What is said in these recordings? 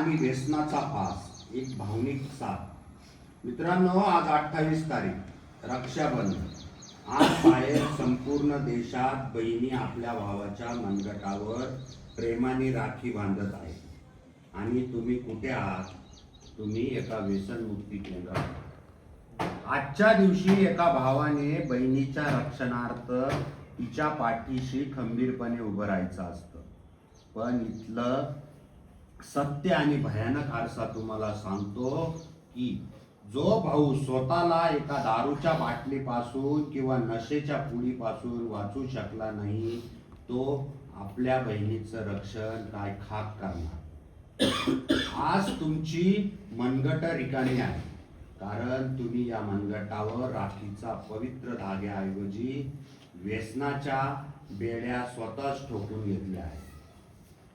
आणि व्यसनाचा फास एक भावनिक साथ. मित्रांनो, आज 28 तारीख रक्षाबंधन. आज बाहेर संपूर्ण देशात बहिणी आपल्या भावाच्या मनगटावर प्रेमाने राखी बांधत आहेत. आणि तुम्ही कुठे आहात? तुम्ही एका व्यसनमुक्ती केंद्रात. आजच्या दिवशी एका भावाने बहिणीच्या रक्षणार्थ तिच्या पाठीशी खंबीरपणे उभं राहायचं असतं. पण इथलं सत्य आणि भयानक आरसा तुम्हाला सांगतो की जो भाऊ स्वतःला एका दारूच्या बाटलीपासून किंवा नशेच्या पुडीपासून वाचू शकला नाही, तो आपल्या बहिणीचं रक्षण काय खाक करणार. आज तुमची मनगट रिकामी आहे, कारण तुम्ही या मनगटावर राखीचा पवित्र धाग्याऐवजी व्यसनाच्या बेड्या स्वतःच ठोकून घेतल्या आहेत.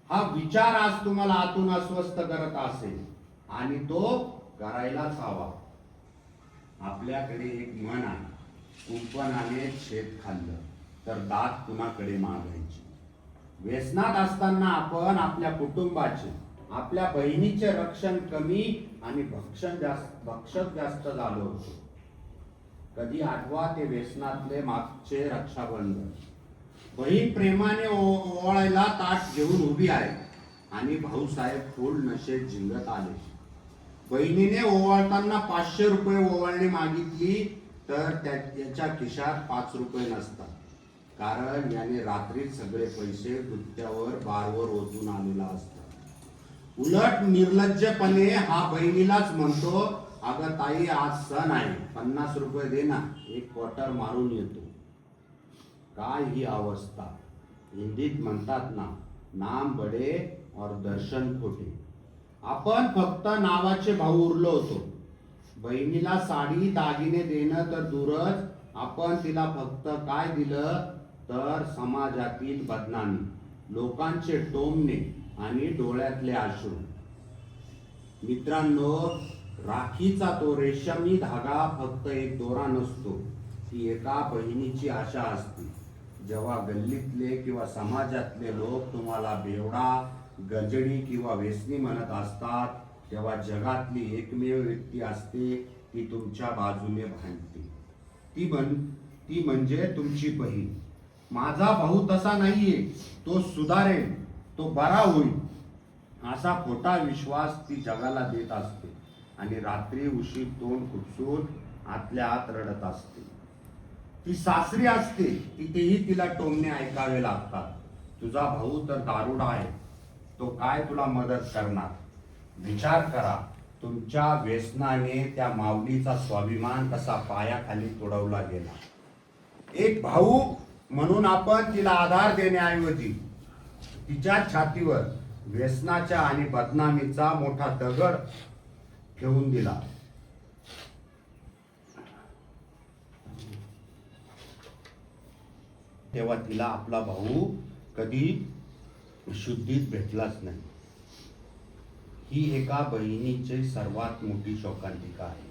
हा विचार आज तुम्हाला आतून अस्वस्थ करत असेल, आणि तो करायलाच हवा. आपल्याकडे एक म्हण आहे, कुंपणाने शेत खाल्लं तर दात कुणाकडे मागायची. व्यसनात असताना आपण आपल्या कुटुंबाचे, आपल्या बहिणीचे रक्षण कमी आणि भक्षक जास्त झालो होतो. कधी आठवा ते व्यसनातले मागचे रक्षाबंधन. बहीण प्रेमाने ओवाळायला ताट घेऊन उभी आहे आणि भाऊसाहेब फुल नशेत झिंगत आले. बहिणीने ओवाळताना 500 रुपये ओवाळणी मागितली तर त्याच्या खिशात 5 रुपये नसतात, कारण याने रात्री सगळे पैसे गुत्त्यावर बारवर ओतून आलेला असतात. उलट निर्लज्जपणे हा बहिणीलाच म्हणतो, अगं ताई, आज सण आहे, 50 रुपये दे ना, एक क्वार्टर मारून येतो. काय ही अवस्था. हिंदीत म्हणतात ना, नाम बडे और दर्शन खोटे. आपण फक्त नावाचे भाऊ उरलो होतो. बहिणीला साडी दागिने देणं तर दूरच, आपण तिला फक्त काय दिलं तर समाजातील बदनामी, लोकांचे टोमणे आणि डोळ्यातले अश्रू. मित्रांनो, राखीचा तो रेशमी धागा फक्त एक दोरा नसतो, ती एका बहिणीची आशा असते. जेव्हा गल्लीतले किंवा समाजातले लोक तुम्हाला बेवडा, गजडी किंवा व्यसनी म्हणत असतात, तेव्हा जगातली एकमेव व्यक्ती असते ती तुमच्या बाजूने भांडते. ती म्हणजे तुमची बहीण. माझा भाऊ तसा नाहीये, तो सुधारेल, तो बरा होईल, असा खोटा विश्वास ती जगाला देत असते. आणि रात्री उशीर तोंड खुपसून आतल्या आत रडत असते. ती सासरी असते, तिथेही तिला टोमणे ऐकावे लागतात. तुझा भाऊ तर दारुडा आहे, तो काय तुला मदत करणार. विचार करा, तुमच्या व्यसनाने त्या माऊलीचा स्वाभिमान कसा पायाखाली तुडवला गेला. एक भाऊ म्हणून आपण तिला आधार देण्याऐवजी तिच्या छातीवर व्यसनाच्या आणि बदनामीचा मोठा दगड ठेवून दिला. तेव्हा तिला आपला भाऊ कधी शुद्धीत भेटलाच नाही. ही एका बहिणीची सर्वात मोठी शोकांतिका आहे.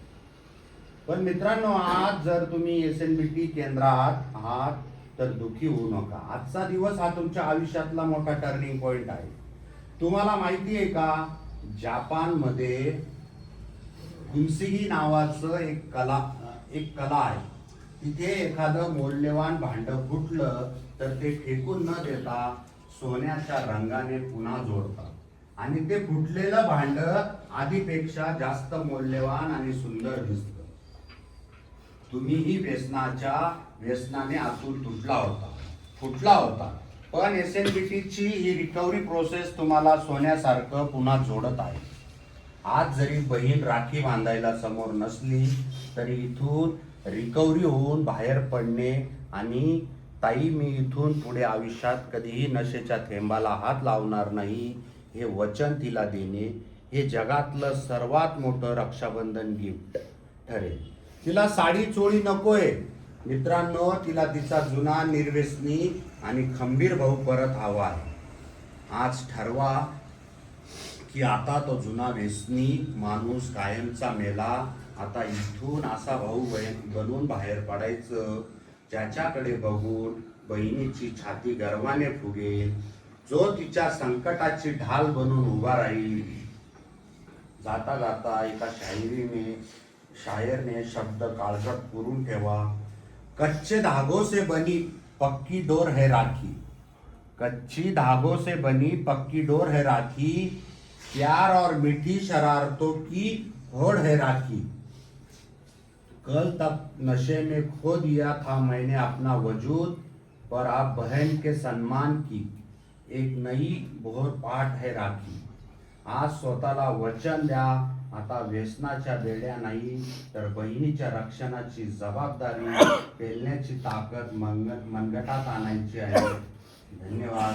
पण मित्रांनो, आज जर तुम्ही SNBT केंद्रात आहात तर दुःखी होऊ नका. आजचा दिवस हा तुमच्या आयुष्यातला मोठा टर्निंग पॉइंट आहे. तुम्हाला माहिती आहे का, जापानमध्ये कुन्सिगी नावाचं एक कला आहे. तिथे एखादं मौल्यवान भांडं फुटलं तर ते फेकून न देता सोन्याच्या रंगाने पुन्हा जोडतात, आणि ते फुटलेलं भांडं आधीपेक्षा जास्त मौल्यवान आणि सुंदर दिसतं. तुम्हीही व्यसनाने आतून फुटला होता, पण SNBTची ही रिकव्हरी प्रोसेस तुम्हाला सोन्यासारखं पुन्हा जोडत आहे. आज जरी बहीण राखी बांधायला समोर नसली तरी इथून रिकव्हरी होऊन बाहेर पडणे आणि ताई, मी इथून पुढे आयुष्यात कधीही नशेच्या थेंबाला हात लावणार नाही, हे वचन तिला देणे, हे जगातलं सर्वात मोठं रक्षाबंधन गिफ्ट ठरेल. तिला साडी चोळी नकोय मित्रांनो, तिला तिचा जुना, निर्व्यसनी आणि खंबीर भाऊ परत हवा आहे. आज ठरवा की आता तो जुना व्यसनी माणूस कायमचा मेला. आता इथून असा भाऊ बनून बाहेर पडायचं, ज्याच्याकडे बघून बहिणीची छाती गर्वाने फुगेल, जो तिच्या संकटाची ढाल बनून उभा राहील. जाता जाता एका शायर ने शब्द काळजात पुरून ठेवा, कच्चे धागों से बनी पक्की डोर है राखी, कच्ची धागों से बनी पक्की डोर है राखी, प्यार और मीठी शरारतों की होड़ है राखी। कल तक नशे में खो दिया था मैंने अपना वजूद, पर आप बहन के सम्मान की एक नई बोहर पाठ है राखी। आज स्वतःला वचन द्या, आता व्यसनाच्या बेड्या नाही तर बहिणीच्या रक्षणाची जबाबदारी पेलण्याची ताकद मनगटात आणायची आहे। धन्यवाद।